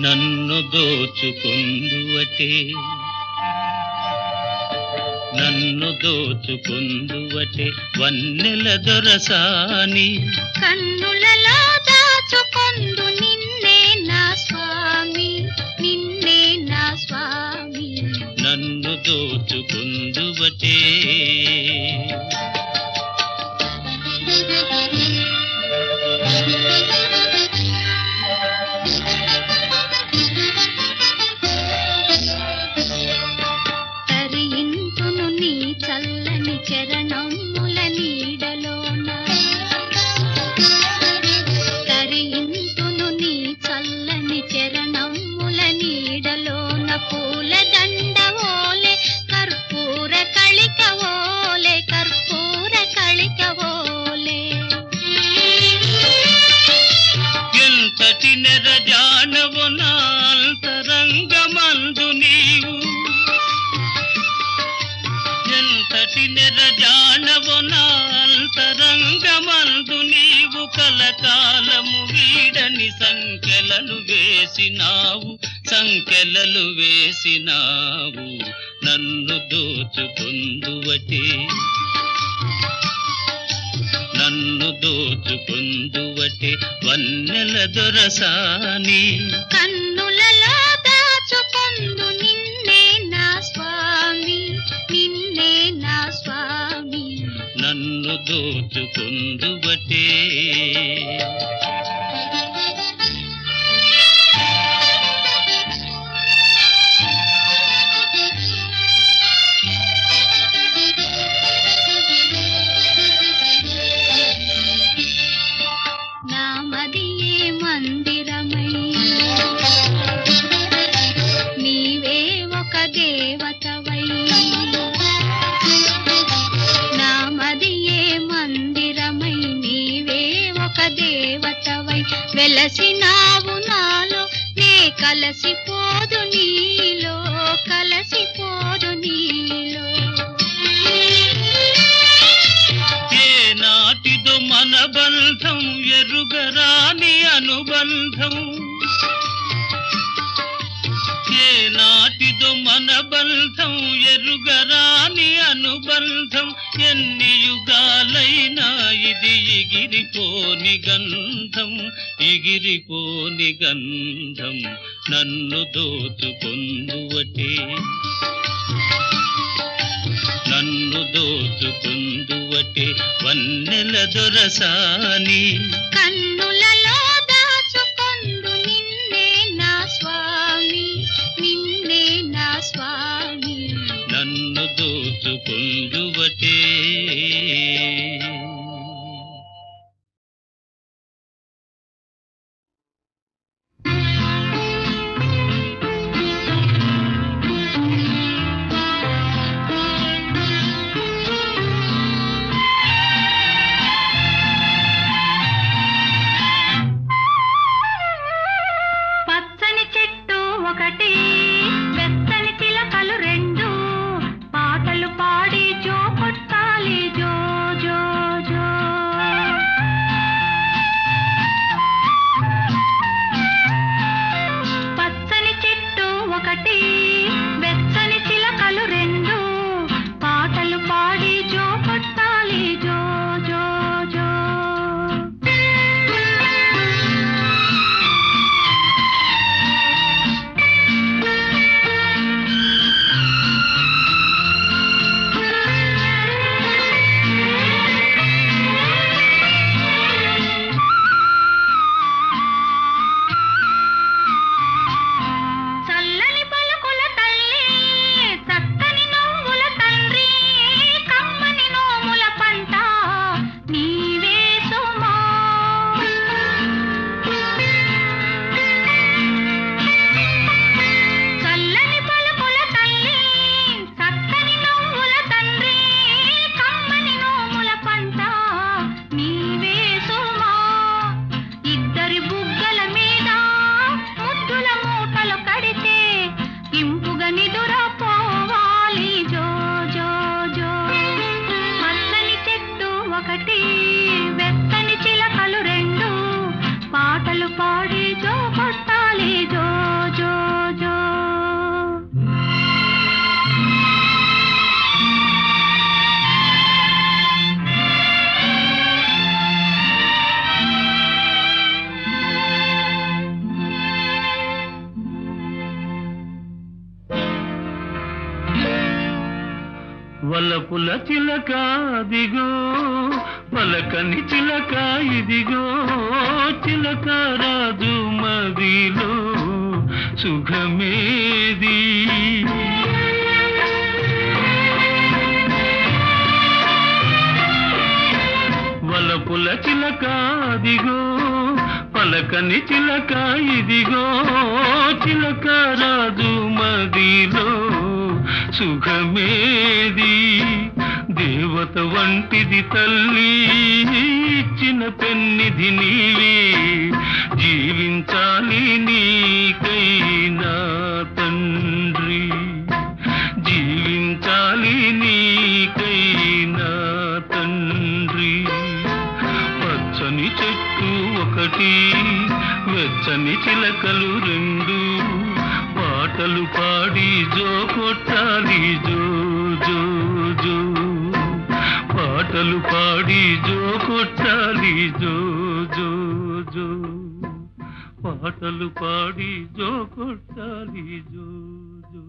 నన్ను దోచుకుందువటే నన్ను దోచుకుందువటే వన్నెల దొరసాని కన్నులలో దాచుకొందు నిన్నే నా స్వామి నిన్నే నా స్వామి నన్ను దోచుకుందువటే తరింతును నీ చల్లని చరణముల నీడలోన తరింతును నీ చల్లని చరణముల నీడలోన పూల దండవోలే కర్పూర కళికవోలే కర్పూర కళికవోలే ఎంతటి నెరజానవు నా అంతరంగమందు నీవు ఎంతటి నెరజానవు నా అంతరంగమందు నీవు కలకాలము వీడని సంకెలలు వేసినావు నన్ను దోచుకుందువటే నన్ను దోచుకుందువటే వన్నెల దొరసాని కన్నులలో దాచుకొందు నిన్నే నా స్వామి నిన్నే నా స్వామి నన్ను దోచుకుందువటే నామదియే మందిరమై నీవే ఒక దేవతవై నామదియే మందిరమై నీవే ఒక దేవతవై వెలసినావు నాలో నే కలసిపోదు నీలో కలసిపోదు నీలో ఏ నాటిదో మన బంధం ఎరుగరాని అనుబంధం ఏ నాటిదో మన బంధం ఎరుగరాని అనుబంధం ఎన్ని యుగాలైనా ఇది ఎగిరిపోని గంధం నన్ను దోచుకుందువటే నన్ను దోచుకుందువటే వన్నెల దొరసాని కన్నులలో దాచుకొందు నిన్నే నా స్వామి నిన్నే నా స్వామి నన్ను దోచుకుందువటే పచ్చని చెట్టు ఒకటి వెచ్చని చిలకలు రెండు పాటలు పాడి జో కొట్టాలి జో జో జో పచ్చని చెట్టు ఒకటి వెచ్చని చిలకలు రెండు పాటలు పాడి జో కొట్టాలి జో జో జో చల్లని పలుకుల వలపుల చిలక దిగో పలకని చిలక ఇదిగో చిలక రాజు మదిలో సుఖమేది వలపుల చిలక దిగో పలకని చిలక ఇదిగో చిలక రాజు మదిలో సుఖమేది దేవత వంటిది తల్లి ఇచ్చిన పెన్నిధి నీవే జీవించాలి నీకైనా తండ్రి జీవించాలి నీకైనా తండ్రి పచ్చని చెట్టు ఒకటి వెచ్చని చిలకలు రెండు పాటలు పాడి జో కొట్టాలి జో జో జో పాటలు పాడి జో కొట్టాలి జో జో జో పాటలు పాడి జో కొట్టాలి జో జో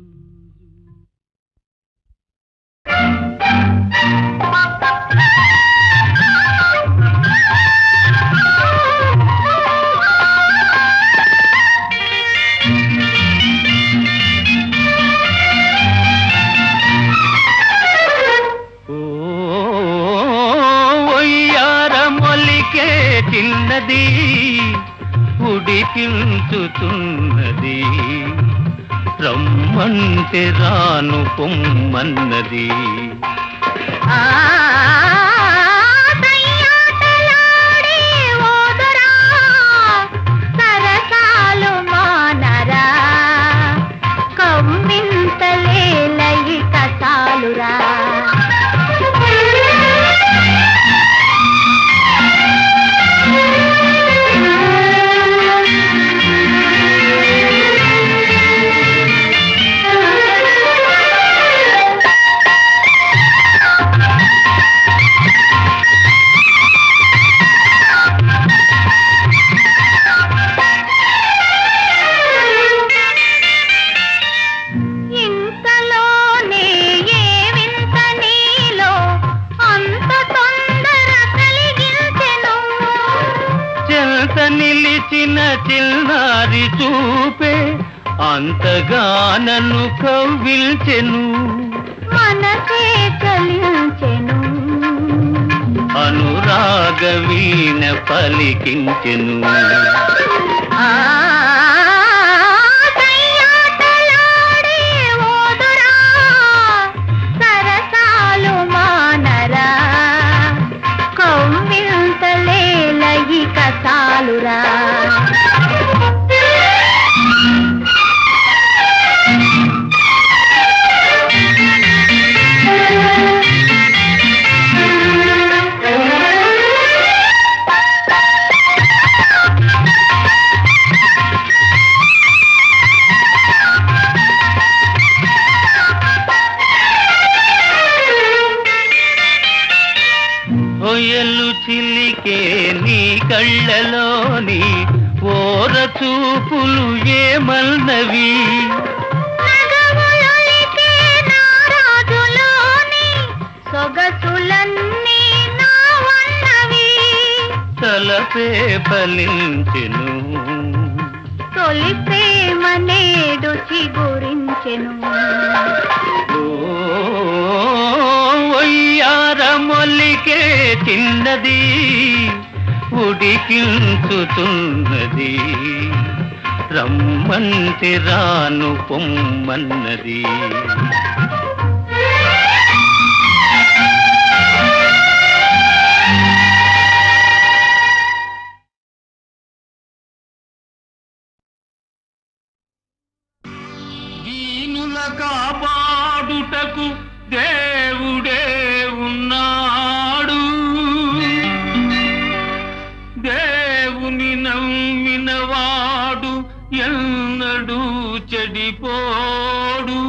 చిన్నది ఉడికించుతున్నది రమ్మంటే రాను పొమ్మన్నది సరసాలు మానరా కమ్మింతలేలయి కసాలురా నిలిచిన చిన్నారి చూపే అంతగా నన్ను కవ్విల్చెను మనసే చలించెను అనురాగ వీణ పలికించెను సరసాలు మానరా కమ్మింతలేలయి కసాలురా ఒయలు చిలికే నీ కళ్ళలోని ఓర చూపులు ఏమన్నవి సొగసులన్నీ నావన్నవి తలపే ఫలించెను తొలి ప్రేమ నేడు చిగురించెను ఒయ్యారమొల్లికే చిన్నది ఉడికించుతున్నది రమ్మంటే రాను పొమ్మన్నది దీనుల కాపాడుటకు దేవుడే ఉన్నాడు దేవుని నమ్మినవాడు ఎన్నడూ చెడిపోడు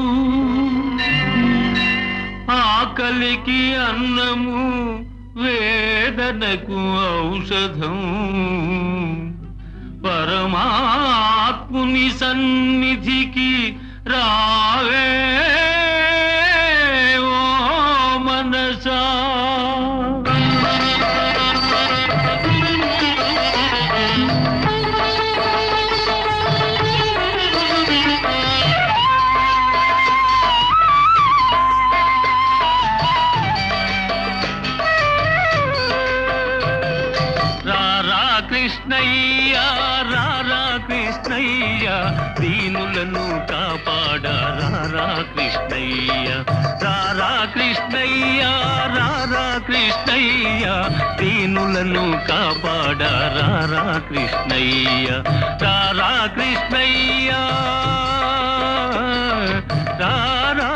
ఆకలికి అన్నము వేదనకు ఔషధం పరమాత్ముని సన్నిధికి రావే ఓ కృష్ణయ్య దీనులను కాపాడ రారా కృష్ణయ్య రారా కృష్ణయ్య రారా కృష్ణయ్య దీనులను కాపాడ రారా కృష్ణయ్య రారా కృష్ణయ్య రారా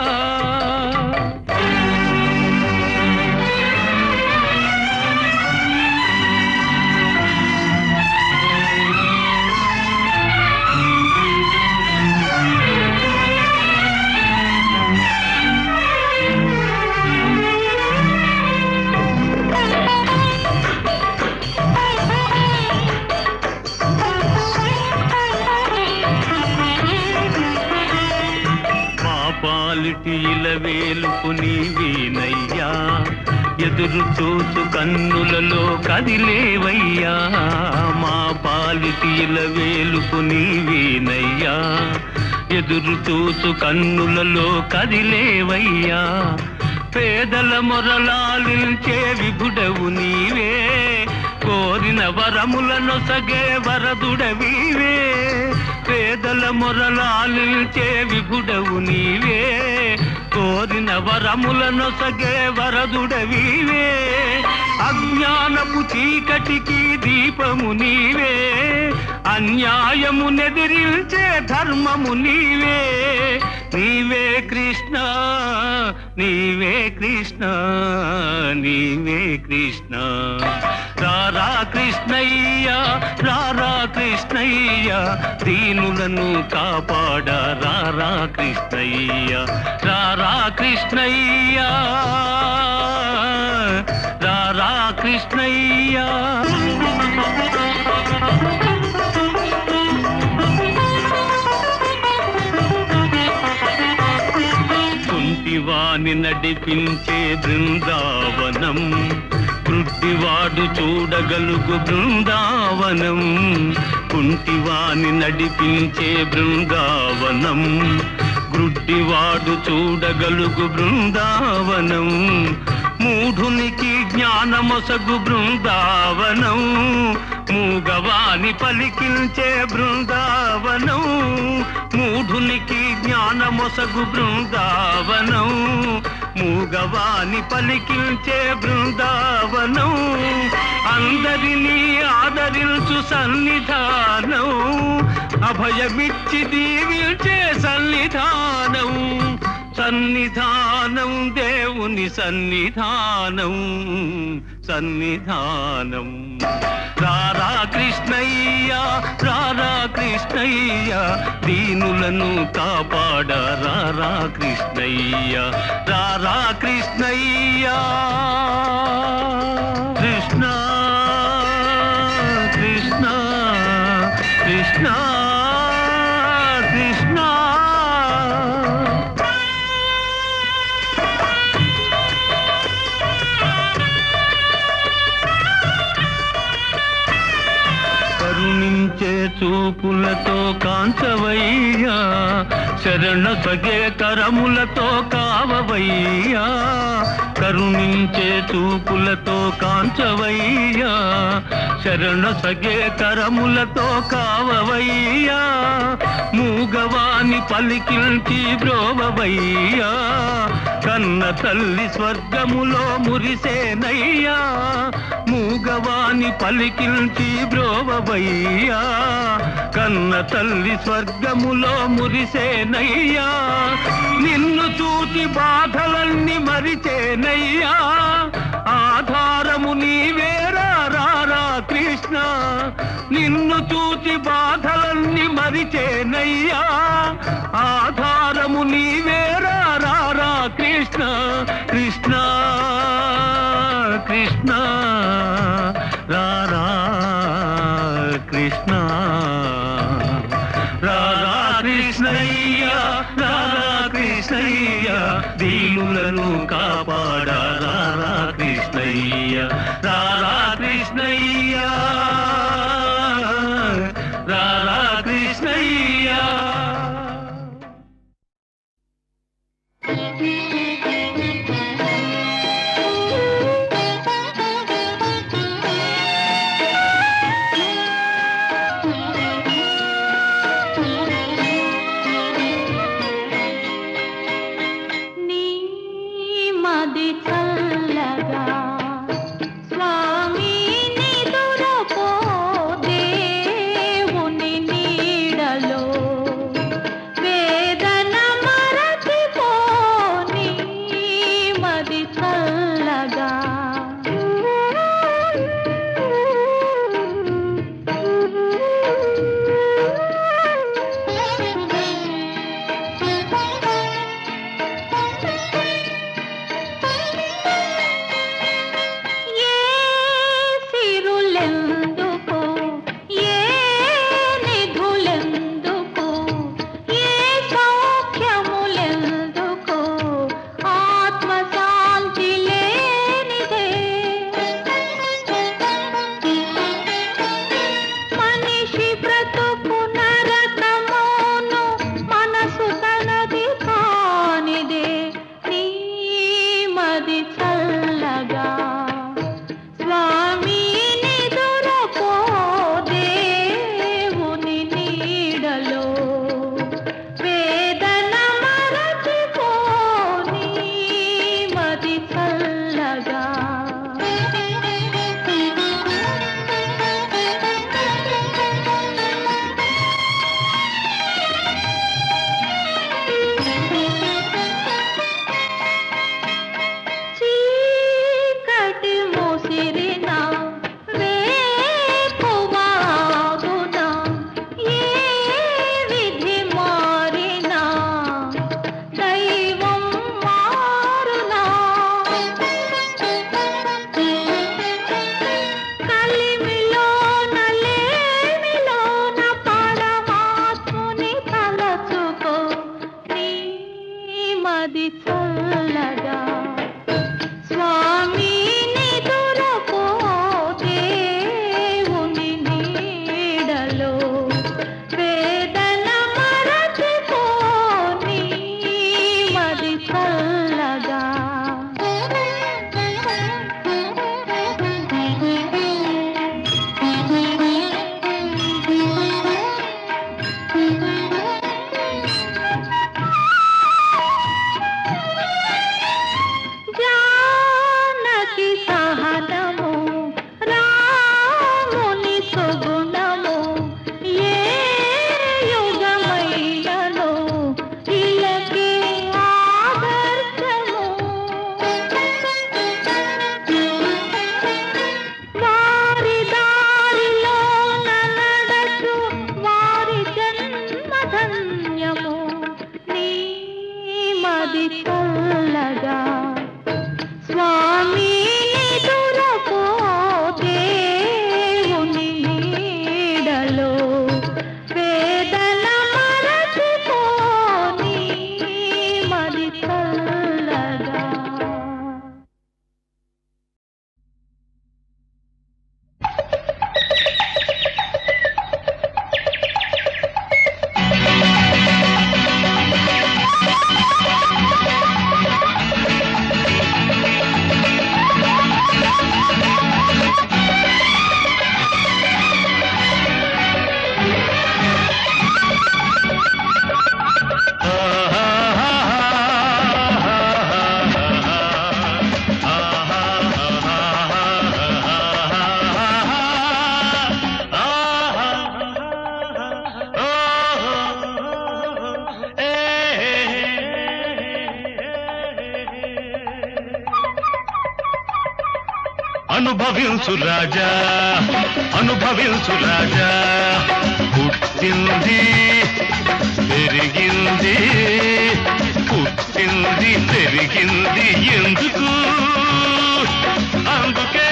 పాలిటి ఇలవేలుపు నీవేనయ్యా ఎదురు చూసు కన్నులలో కదిలేవయ్యా మా పాలిటి ఇలవేలుపు నీవేనయ్యా ఎదురు చూసు కన్నులలో కదిలేవయ్యా పేదల మొరలాలించే విభుడవు నీవే కోరిన వరములనొసగే వరదుడవీవే పేదల మొరలాలించే విభుడవు నీవే కోరిన వరములనొసగే వరదుడవీవే అజ్ఞానపు చీకటికి దీపము నీవే అన్యాయము నెదిరించే ధర్మము నీవే నీవే కృష్ణ నీవే కృష్ణ నీవే కృష్ణ రారా కృష్ణయ్య రారా కృష్ణయ్య దీనులను కాపాడ రారా కృష్ణయ్య రారా కృష్ణయ్య రారా కృష్ణయ్య కుంటివాని నడిపించే బృందావనం కృట్టివాడు చూడగలుగు బృందావనం కుంటివాని నడిపించే బృందావనం గ్రుడ్డివాడు చూడగలుగు బృందావనం మూఢునికి జ్ఞానమొసగు బృందావనం మూగవాని పలికించే బృందావనం మూఢునికి జ్ఞానమొసగు బృందావనం మూగవాని పలికించే బృందావనం అందరినీ ఆదరించు సన్నిధానం అభయమిచ్చి దీవించే సన్నిధానం సన్నిధానం దేవుని సన్నిధానం సన్నిధానం రారా కృష్ణయ్య రారా కృష్ణయ్య దీనులను కాపాడ రారా కృష్ణయ్య రారా కృష్ణయ్య కృష్ణ కృష్ణ కృష్ణ కృష్ణ కరుణించే చూపులతో కాంచవయ్యా శరణ సగే కరములతో కావవయ్యా కరుణించే చూపులతో కాంచవయ్యా శరణ సగే కరములతో కావవయ్యా మూగవాని పలికించి బ్రోవవయ్యా కన్న తల్లి స్వర్గములో మురిసేనయ్యా మూగవాని పలికించి బ్రోవవయ్యా కన్న తల్లి స్వర్గములో మురిసేనయ్యా నిన్ను చూచి బాధలన్నీ మరిచేనయ్యా ఆధారము నీవేరా రారా కృష్ణ నిన్ను చూచి బాధలన్నీ మరిచేనయ్యా ఆధారము నీవేరా రారా కృష్ణ కృష్ణ కృష్ణ రారా కృష్ణ రారా కృష్ణయ్య రారా కృష్ణయ్య దీనులను కాపాడ రారా కృష్ణయ్య రారా కృష్ణయ్య రారా కృష్ణయ్య మది చల్లగా స్వామి నిదురపోతే ఉని నీడలో వేదన మరచిపోని మది చల్లగా జానకి సహనము రాముని సుగుణము ఏ యుగమైనను ఇలకే ఆదర్శము వారి దారిలో నడచు వారి జన్మధన్యము నీ మది చల్లగా స్వామి నిదురపోతే ఉని నీడలో వేదన మరచిపోని మది చల్లగా అనుభవించు రాజా అనుభవించు రాజా పుట్టింది పెరిగింది పుట్టింది పెరిగింది ఎందుకు అందుకే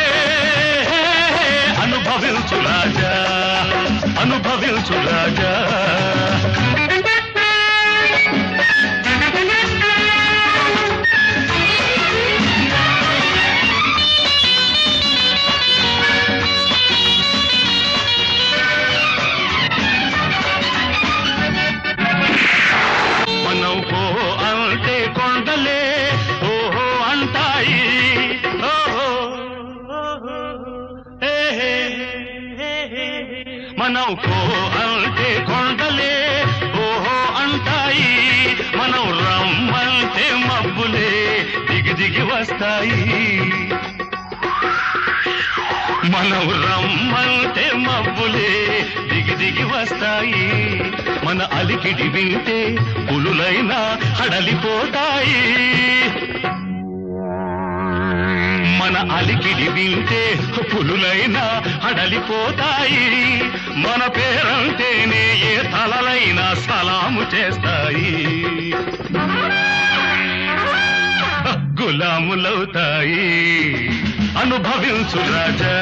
అనుభవించు రాజా అనుభవించు రాజా మనం కో అంటే కొండలే ఓహో అంటాయి మనం రమ్మంటే మబ్బులే దిగి దిగి వస్తాయి మనం రమ్మంటే మబ్బులే దిగి దిగి వస్తాయి మన అలికిడి వింటే పులులైనా హడలిపోతాయి మన అలికిడి వింటే పులులైనా హడలిపోతాయి మన పేరంటేనే ఏ తలలైనా సలాము చేస్తాయి గులాములవుతాయి అనుభవించు రాజా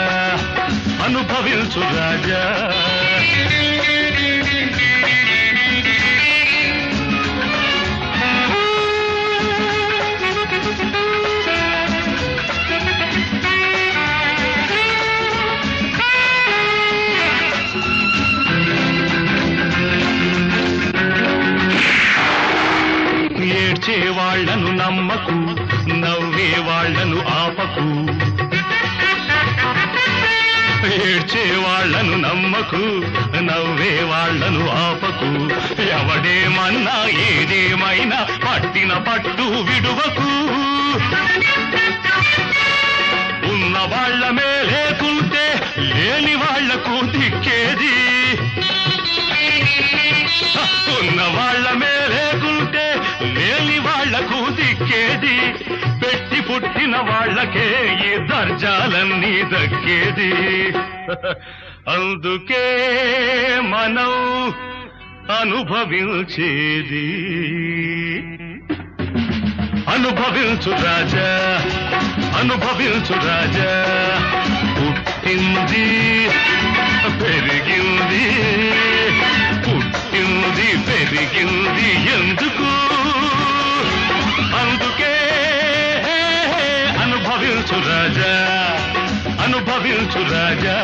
అనుభవించు రాజా ఏడ్చే వాళ్లను నమ్మకు నవ్వే వాళ్లను ఆపకు ఏడ్చే వాళ్లను నమ్మకు నవ్వే వాళ్లను ఆపకు ఎవడేమన్నా ఏదేమైనా పట్టిన పట్టు విడువకు ఉన్న వాళ్ల మేలేకుంటే లేని వాళ్లకు దిక్కేది ఉన్న వాళ్ల మేలేకుంటే లేని వాళ్లకు దిక్కేది పెట్టి పుట్టిన వాళ్లకే ఈ దర్జాలన్నీ దక్కేది అందుకే మనం అనుభవించేది అనుభవించు రాజా అనుభవించు రాజా పుట్టింది పెరిగింది పుట్టింది పెరిగింది ఎందుకు అనుభవించు రాజా అనుభవించు రాజా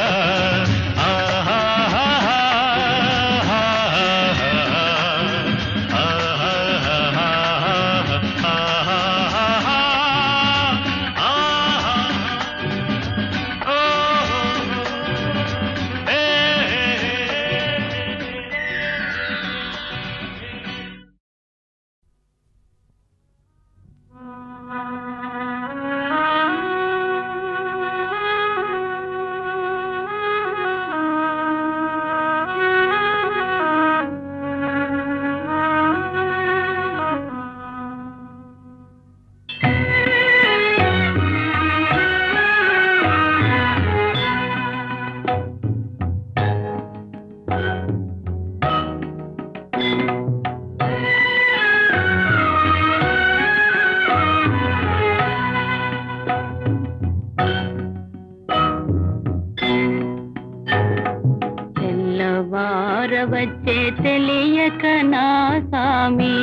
వచ్చే తెలియక నా సామి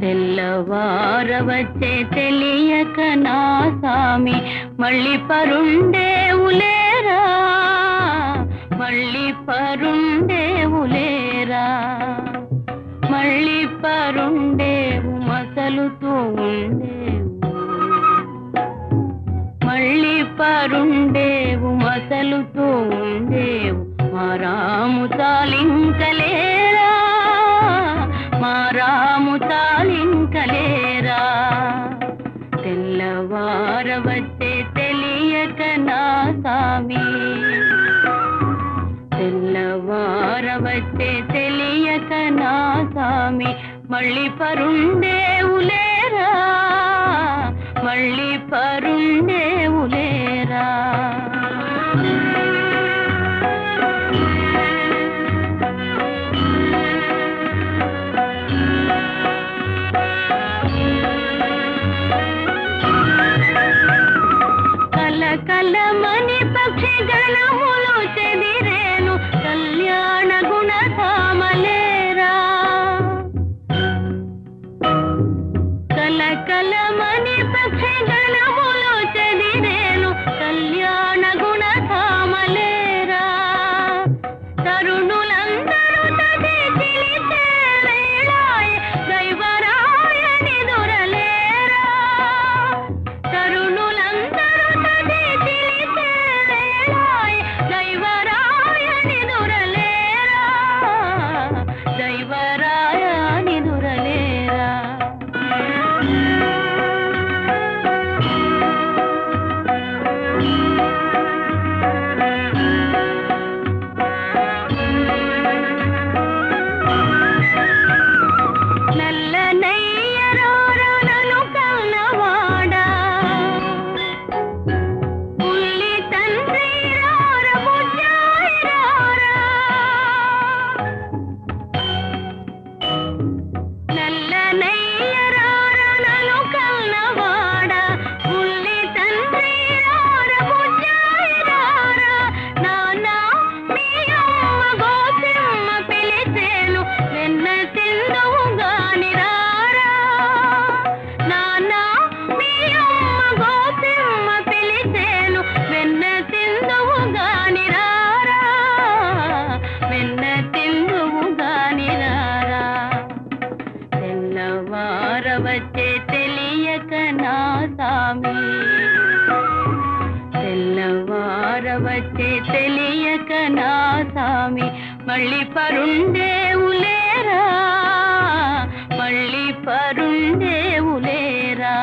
తెల్లవారవచ్చే తెలియక నా సామి మళ్ళీ పరుండేవులేరా మళ్ళీ పరుండేవులేరా మళ్ళీ పరుండేవు మసలుతూ ఉండేవు మళ్ళీ పరుండేవు మసలుతూ ఉండేవు మారాము తాలింకలేరా మారాము తాలింకలేరా తెల్లవారవచ్చే తెలియక నా సామి తెల్లవారవచ్చే తెలియక నా సామి మళ్ళీ పరుండేవులేరా మళ్ళీ పరుండేవులేరా కలమని పక్షి గణములు చెదిరేను కళ్యాణ గుణధామలేరా కలకలమని పక్షి గణములు చెదిరేను కళ్యాణ గుణధామలేరా తరుణులందరూ తది తెలిసే వేళాయే దైవరాయని దొరలేరా తరుణులందరూ తెల్లవారవచ్చే తెలియక నా సామి తెల్లవారవచ్చే తెలియక నా సామి మళ్ళీ పరుండేవులేరా మళ్ళీ పరుండేవులేరా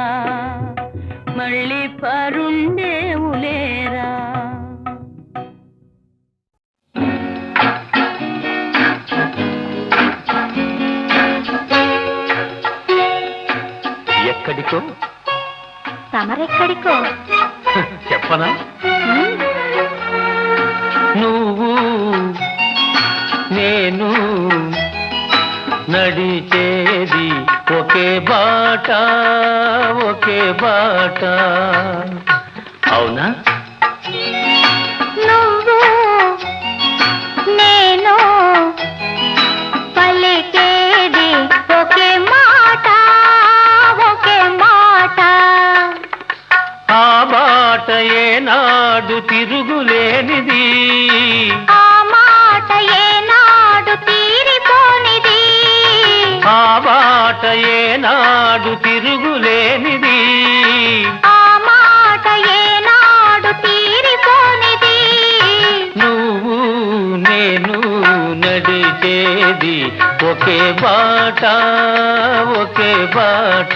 మళ్ళీ పరుండేవులేరా ఎక్కడికో తమరెక్కడికో చెప్పనా నువ్వు నేను నడిచేది ఒకే బాట అవునా నువ్వు నేను పలికేది ఒకే మాట ఏనాడు తిరుగులేనిది, ఆ మాట ఏనాడు తీరిపోనిది, ఆ మాట ఏనాడు తిరుగులేనిది, ఆ మాట ఏనాడు తీరిపోనిది. నువ్వు నేను నడిచేది ఒకే బాట, ఒకే బాట.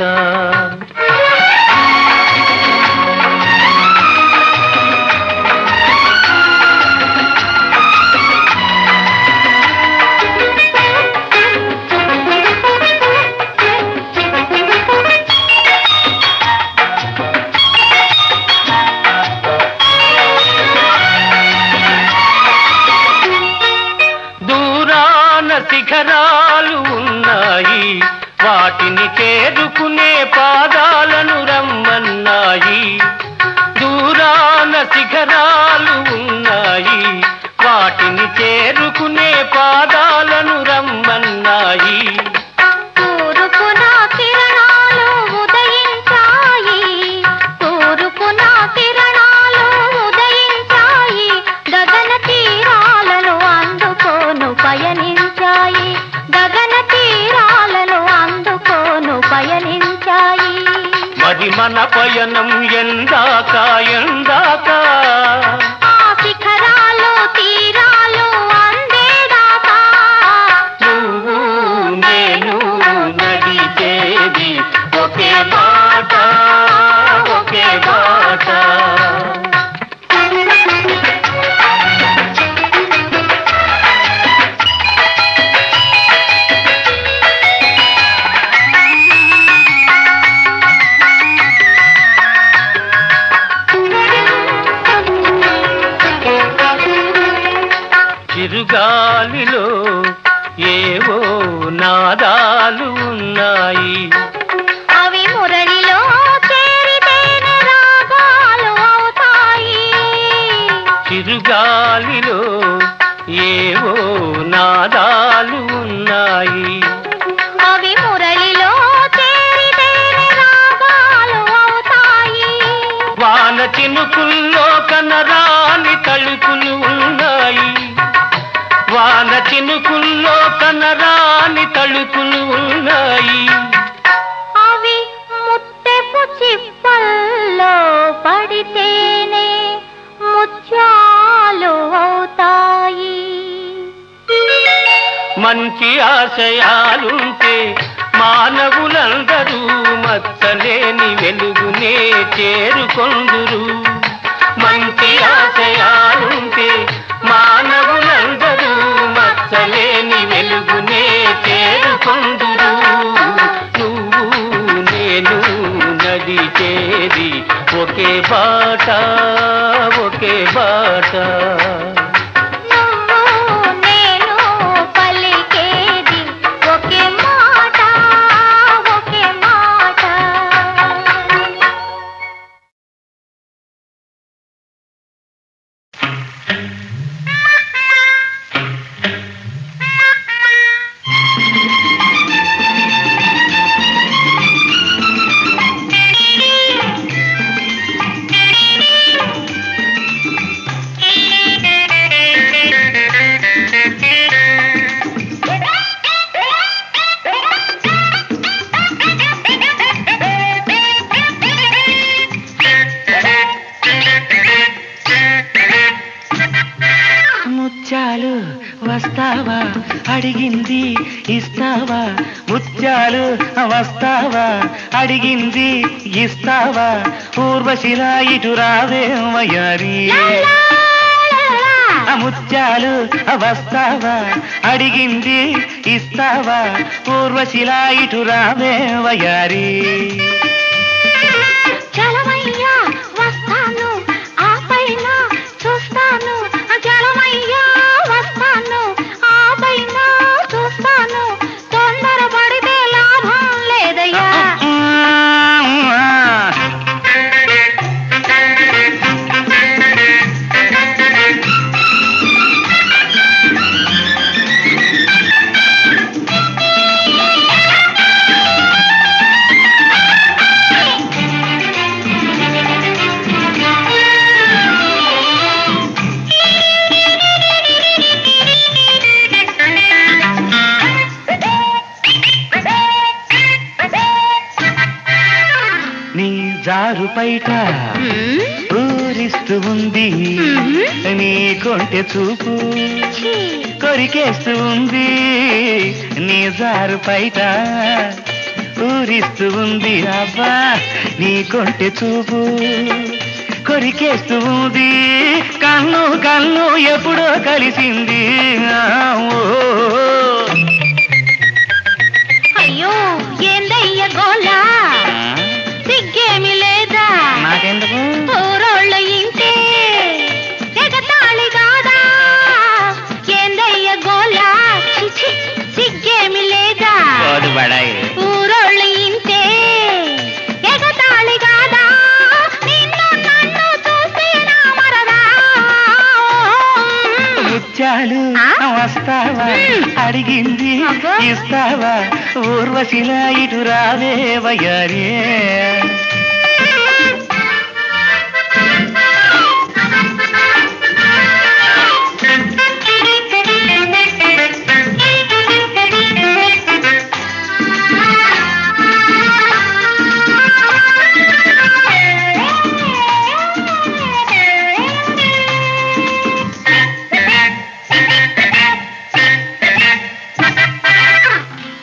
శిఖరాలు ఉన్నాయి, వాటిని చేరుకునే పాదాలను రమ్మన్నాయి. దూరాన శిఖరాలు ఉన్నాయి, వాటిని చేరుకునే పాదాలను రమ్మన్నాయి. తూర్పున కిరణాలు ఉదయించాయి, తూర్పున కిరణాలు ఉదయించాయి, గగన తీరాలను అందుకోను పయనించాయి, గగన తీరాలను అందుకోను పయనించాయి. మరి మన పయనం ఎందాక ఎందాక, ఆ శిఖరాలు తీరాలు అందేదాకా, నువ్వు నేను నడిచేది ఒకే బాట, ఒకే బాట. చిరుగాలిలో ఏవో నాదాలు ఉన్నాయి, అవి మురళిలో చేరితేనే రాగాలు అవుతాయి. చిరుగాలిలో ఏవో నాదాలు ఉన్నాయి, అవి మురళిలో చేరితేనే రాగాలు అవుతాయి. వాన చినుకుల్లో కనరాని తలుపులు ఉన్నాయి, వాన చినుకుల్లో కనరాని తలుపులు ఉన్నాయి. అవి ముత్తెపు చిప్పల్లో పడితేనే ముత్యాలు అవుతాయి. మంచి ఆశయాలుంటే మానవులందరూ మచ్చలేని వెలుగునే చేరుకొందురు. మంచి ఆశయాలుంటే మానవులందరూ మచ్చలేని వెలుగునే చేరుకొందురు. నువ్వు నేను నడిచేది ఒకే బాట, ఒకే బాట. నువ్వు నేను పలికేది ఒకే మాట, ఒకే మాట. ముత్యాలు వస్తావా అడిగింది ఇస్తావా, ముత్యాలు వస్తావా అడిగింది ఇస్తావా, ఊర్వశిలా ఇటు రావే వయ్యారి. ముత్యాలు వస్తావా అడిగింది ఇస్తావా, ఊర్వశిలా ఇటు రావే వయ్యారి. చలమయ్యా వస్తాను, ఆ పైన చూస్తాను. చలమయ్యా వస్తాను, ఆ పైన చూస్తాను. తొందరపడితే లాభం లేదయ్యా. జారు పైట ఊరిస్తూ ఉంది నీ కొంటె చూపు కొరికేస్తూ ఉంది నీ జారు పైట ఊరిస్తూ ఉంది అబ్బా నీ కొంటె చూపు కొరికేస్తూ ఉంది కన్ను కన్ను ఎప్పుడో కలిసింది అయ్యో ఏందయ్య గోలా సిగ్గేమి లేదా నాకెందుకు ఊరోళ్ళు ఇంటే ఎగతాళి కాదా ఏందయ్య గోలా చిచి సిగ్గేమి లేదా బడాయి ఊరోళ్ళు ఇంటే ఎగతాళి కాదా నిన్ను నన్ను చూస్తే నా మరదా ముత్యాలు వస్తావా అడిగింది ఇస్తావా ఊర్వశిలా ఇటు రావే వయ్యారే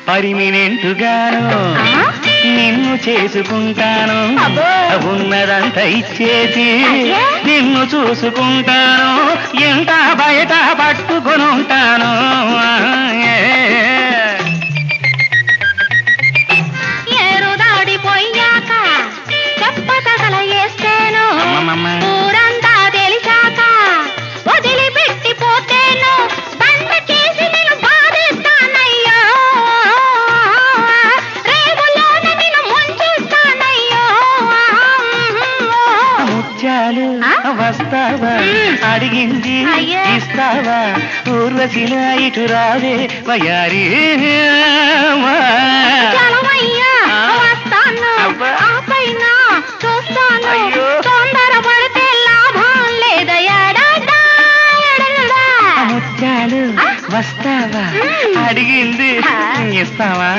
పరిమినెంటుగాను నిన్ను చేసుకుంటాను ఉన్నదంతా ఇచ్చేసి నిన్ను చూసుకుంటాను ఎంత బయట పట్టుకొని ఉంటాను ఏరుదాడిపోయాక చెప్పతగల వేస్తేను ఊరంతా తెలిసాక వదిలిపెట్టిపోతేను బండ చేసి నేను బాధిస్తానయ్యో రేవులోన నేను ముంచుస్తానయ్యో ముత్యాలు వస్తావా అడిగింది ఇస్తావా ఊర్వశిలా ఇటు రావే వయ్యారి వస్తాను ఆ పైన చూస్తాను తొందరపడితే లాభం లేదయ్యాడా ముత్యాలు వస్తావా అడిగింది ఇస్తావా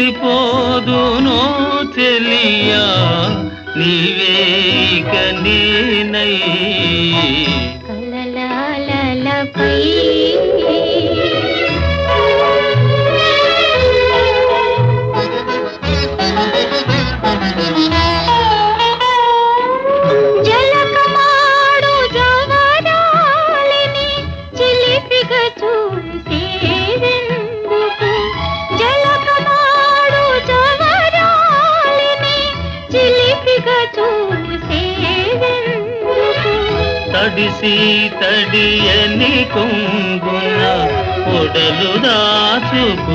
ఎగసిపోదునో తెలియా నీవేక నేనై కలలాలపై జలకమాడు జవరాలిని చిలిపిగా చూసేదెందుకు జలకమాడు జవరాలిని చిలిపిగా చూసేదెందుకు తడిసి తడియని కొంగున పొడలు దాచుకున్నందుకు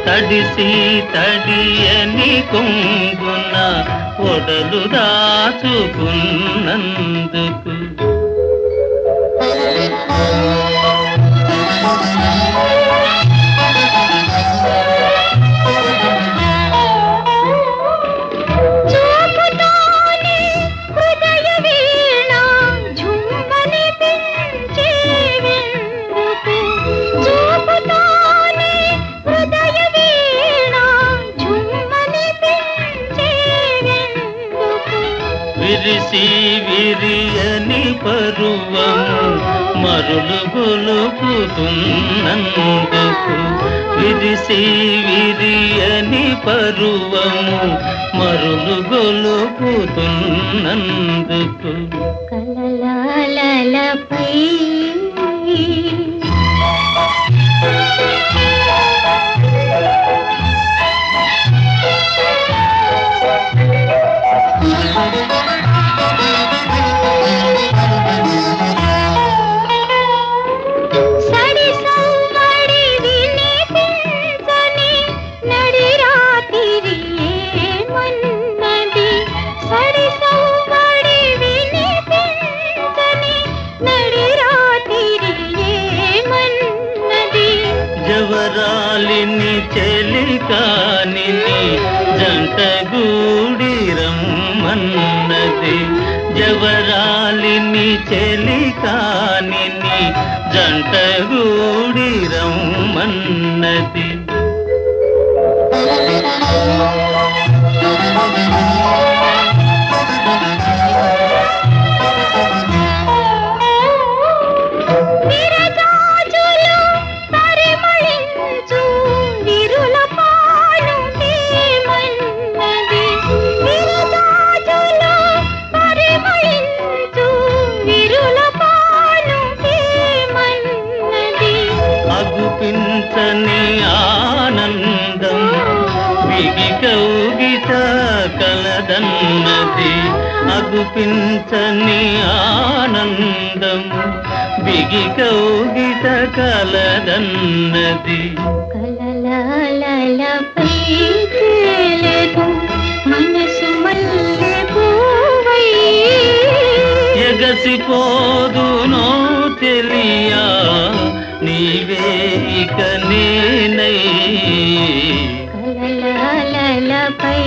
తడిసి తడియని కొంగున పొడలు దాచుకున్నందుకు చూపుతోనే హృదయ వీణ ఝుమ్మని పెంచేవెందుకు చూపుతోనే హృదయ వీణ ఝుమ్మని పెంచేవెందుకు విరిసి విరియని పరువము మరులు గొలుపుతున్నందుకు విరిసి విరియని పరువము మరులు గొలుపుతున్నందుకు కలలాలపై జవరాలిని చెలికాని జంట గూడి రమ్మన్నది జవరాలిని చెలికాని జంట గూడి రమ్మన్నది అగుపించని ఆనందం బిగి కౌగిట కలదన్నది అగుపించని ఆనందం బిగి కౌగిట కలదన్నది కలలాలపై తేలెను మనసు మల్లె పూవై ఎగసిపోదునో తెలియా నీవే ఇక నేనై కలలాలపై